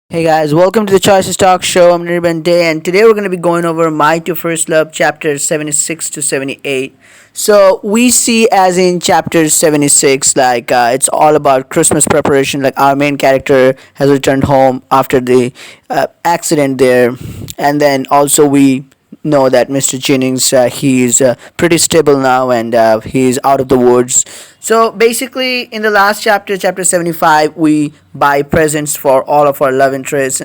Hey guys, welcome to the Choices Talk Show. I'm Nirban Day, and today we're going to be going over My to First Love chapters 76 to 78. So, we see as in chapter 76, it's all about Christmas preparation. Like, our main character has returned home after the accident there, and then also we know that Mr. Jennings he's pretty stable now and he's out of the woods. So basically, in the last chapter, chapter 75, we buy presents for all of our love interests,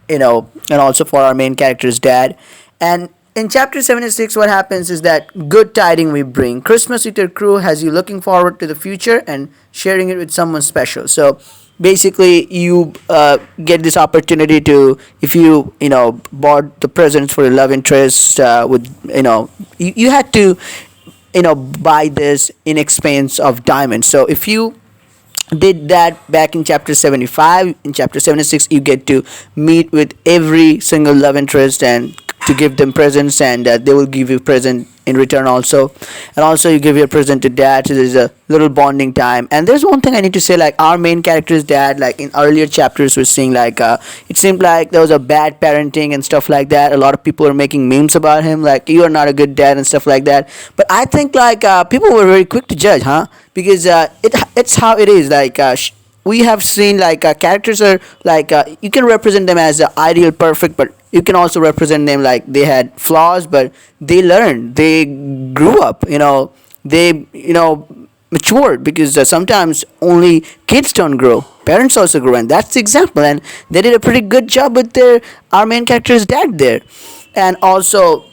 and also for our main character's dad. And in chapter 76, what happens is that good tiding we bring. Christmas with your crew has you looking forward to the future and sharing it with someone special. So basically, you get this opportunity to, if you bought the presents for your love interest with, you had to, buy this in expense of diamonds. So if you did that back in chapter 75, in chapter 76 you get to meet with every single love interest and to give them presents, and they will give you present in return also. And also you give your present to dad, so there's a little bonding time. And there's one thing I need to say, like our main character's dad, like in earlier chapters we're seeing it seemed like there was a bad parenting and stuff like that. A lot of people are making memes about him, like you are not a good dad and stuff like that. But I think people were very quick to judge, because it's how it is. We have seen characters are you can represent them as ideal perfect, but you can also represent them like they had flaws, but they learned, they grew up, they matured, because sometimes only kids don't grow, parents also grow, and that's the example. And they did a pretty good job with their our main character's dad there. And also,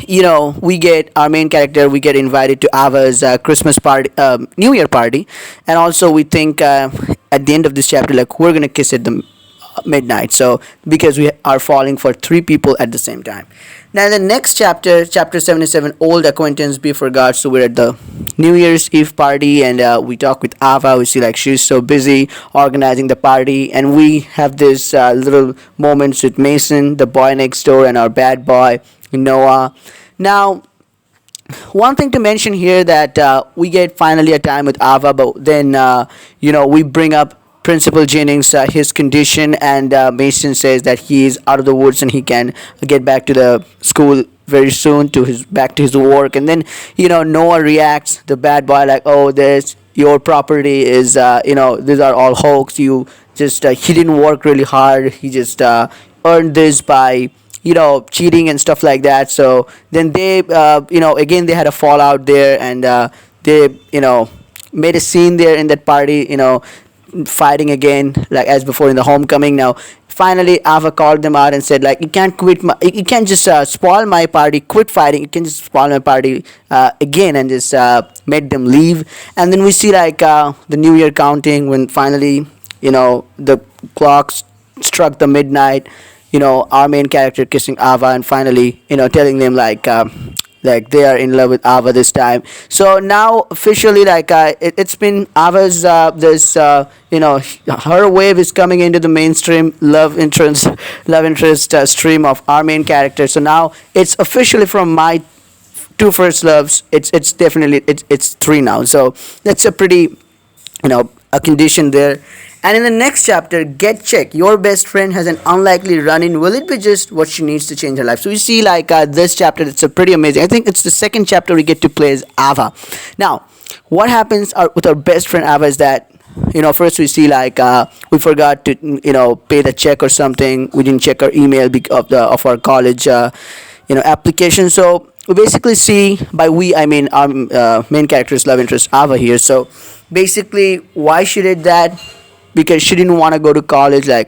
we get our main character, we get invited to Ava's Christmas party, New Year party. And also we think at the end of this chapter, like, we're gonna kiss at the midnight, so because we are falling for three people at the same time. Now the next chapter, chapter 77, old acquaintance be forgot. So we're at the New Year's Eve party, and we talk with Ava. We see like she's so busy organizing the party, and we have this little moments with Mason, the boy next door, and our bad boy Noah. Now, one thing to mention here, that we get finally a time with Ava, but then we bring up Principal Jennings, his condition, and Mason says that he is out of the woods and he can get back to the school very soon, to his back to his work. And then Noah reacts, the bad boy, like, oh, this your property is these are all hoax. You just he didn't work really hard. He just earned this by cheating and stuff like that. So then they again they had a fallout there, and they made a scene there in that party, fighting again like as before in the homecoming. Now finally Ava called them out and said, like, you can't just spoil my party, quit fighting, you can just spoil my party again, and just made them leave. And then we see the New Year counting, when finally the clock struck the midnight, our main character kissing Ava, and finally telling them like they are in love with Ava this time. So now officially, it's been Ava's this her wave is coming into the mainstream love interest stream of our main character. So now it's officially from my two first loves. It's definitely it's three now. So that's a pretty a condition there. And in the next chapter, get check. Your best friend has an unlikely run-in. Will it be just what she needs to change her life? So we see this chapter. It's a pretty amazing. I think it's the second chapter we get to play as Ava. Now, what happens with our best friend Ava is that first we see we forgot to pay the check or something. We didn't check our email of our college application. So we basically see, by we I mean our main character's love interest Ava here. So basically, why she did that? Because she didn't want to go to college. They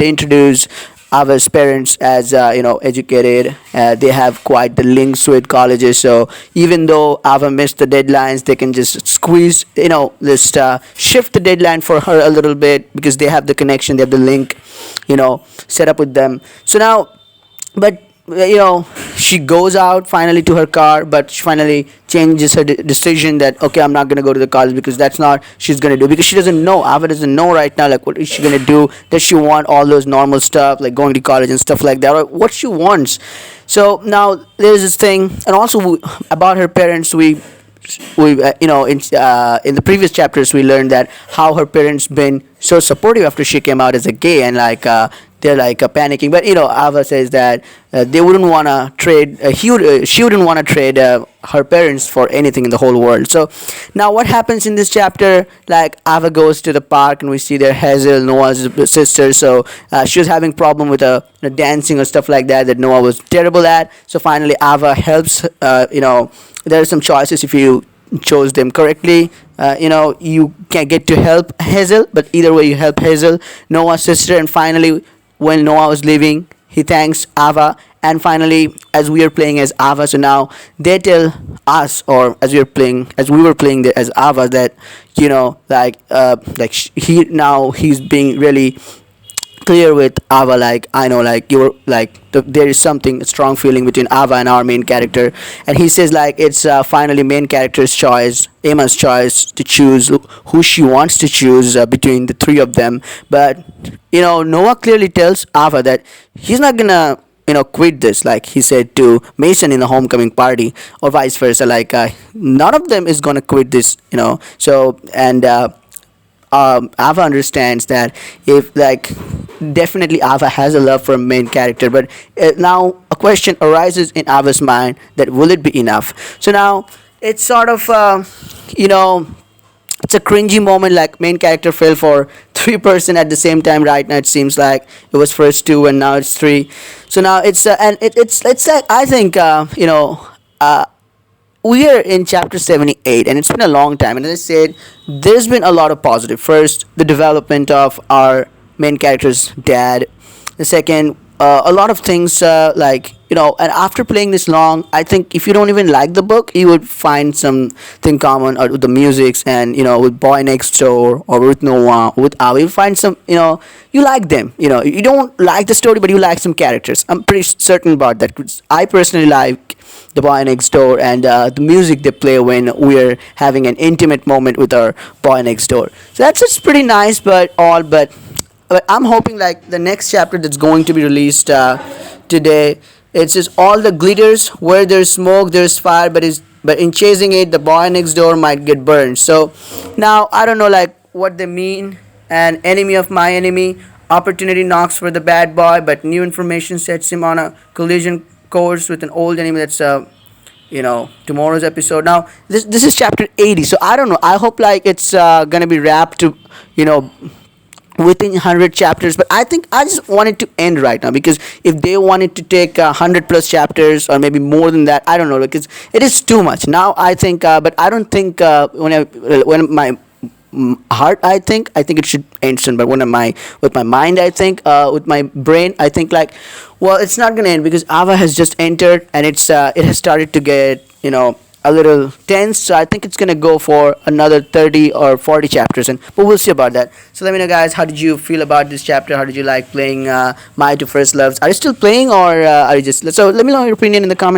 introduce Ava's parents as educated. They have quite the links with colleges. So even though Ava missed the deadlines, they can just squeeze, just shift the deadline for her a little bit, because they have the connection, they have the link, set up with them. So now, but she goes out finally to her car, but she finally changes her decision that, okay, I'm not going to go to the college, because that's not she's going to do, because she doesn't know, Ava doesn't know right now, like, what is she going to do. Does she want all those normal stuff like going to college and stuff like that, or what she wants? So now there's this thing. And also about her parents, we we in the previous chapters we learned that how her parents been so supportive after she came out as a gay, and they're panicking. But Ava says that they wouldn't want to trade. She wouldn't want to trade her parents for anything in the whole world. So now what happens in this chapter? Like Ava goes to the park and we see there Hazel, Noah's sister. So she was having problem with dancing or stuff like that Noah was terrible at. So finally Ava helps. There are some choices if you chose them correctly. You can get to help Hazel, but either way you help Hazel, Noah's sister, and finally when Noah was leaving, he thanks Ava. And finally, as we are playing as Ava, so now they tell us, or as we were playing as Ava, that he's being really clear with Ava, like I know, like you're there is something a strong feeling between Ava and our main character. And he says like it's finally main character's choice, Emma's choice, to choose who she wants to choose between the three of them. But Noah clearly tells Ava that he's not gonna quit this, like he said to Mason in the homecoming party, or vice versa, like none of them is gonna quit this. So and Ava understands that if definitely Ava has a love for a main character, but now a question arises in Ava's mind that will it be enough? So now it's sort of it's a cringy moment, like main character fell for three-person at the same time. Right now it seems like it was first two and now it's three. So now it's like I think we are in chapter 78 and it's been a long time, and as I said, there's been a lot of positive. First, the development of our main character's dad. The second, a lot of things and after playing this long, I think if you don't even like the book, you would find something common with the musics, and with Boy Next Door or with Noah, with Ava, you find some, you like them. You don't like the story, but you like some characters. I'm pretty certain about that. 'Cause I personally like the Boy Next Door and the music they play when we're having an intimate moment with our Boy Next Door. So that's just pretty nice, but I'm hoping like the next chapter that's going to be released today. It's just all the glitters. Where there's smoke, there's fire. But in chasing it, the boy next door might get burned. So now I don't know like what they mean. An enemy of my enemy. Opportunity knocks for the bad boy, but new information sets him on a collision course with an old enemy. That's tomorrow's episode. Now this is chapter 80. So I don't know. I hope like it's gonna be wrapped to within 100 chapters, but I think I just want it to end right now, because if they wanted to take 100 plus chapters or maybe more than that, I don't know, because it is too much now. I think but I don't think when my heart, I think it should end soon, but with my mind, I think with my brain, I think like, well, it's not gonna end because Ava has just entered, and it has started to get a little tense. So I think it's gonna go for another 30 or 40 chapters, but we'll see about that. So let me know, guys, how did you feel about this chapter? How did you like playing My Two First Loves? Are you still playing, or are you just? So let me know your opinion in the comments.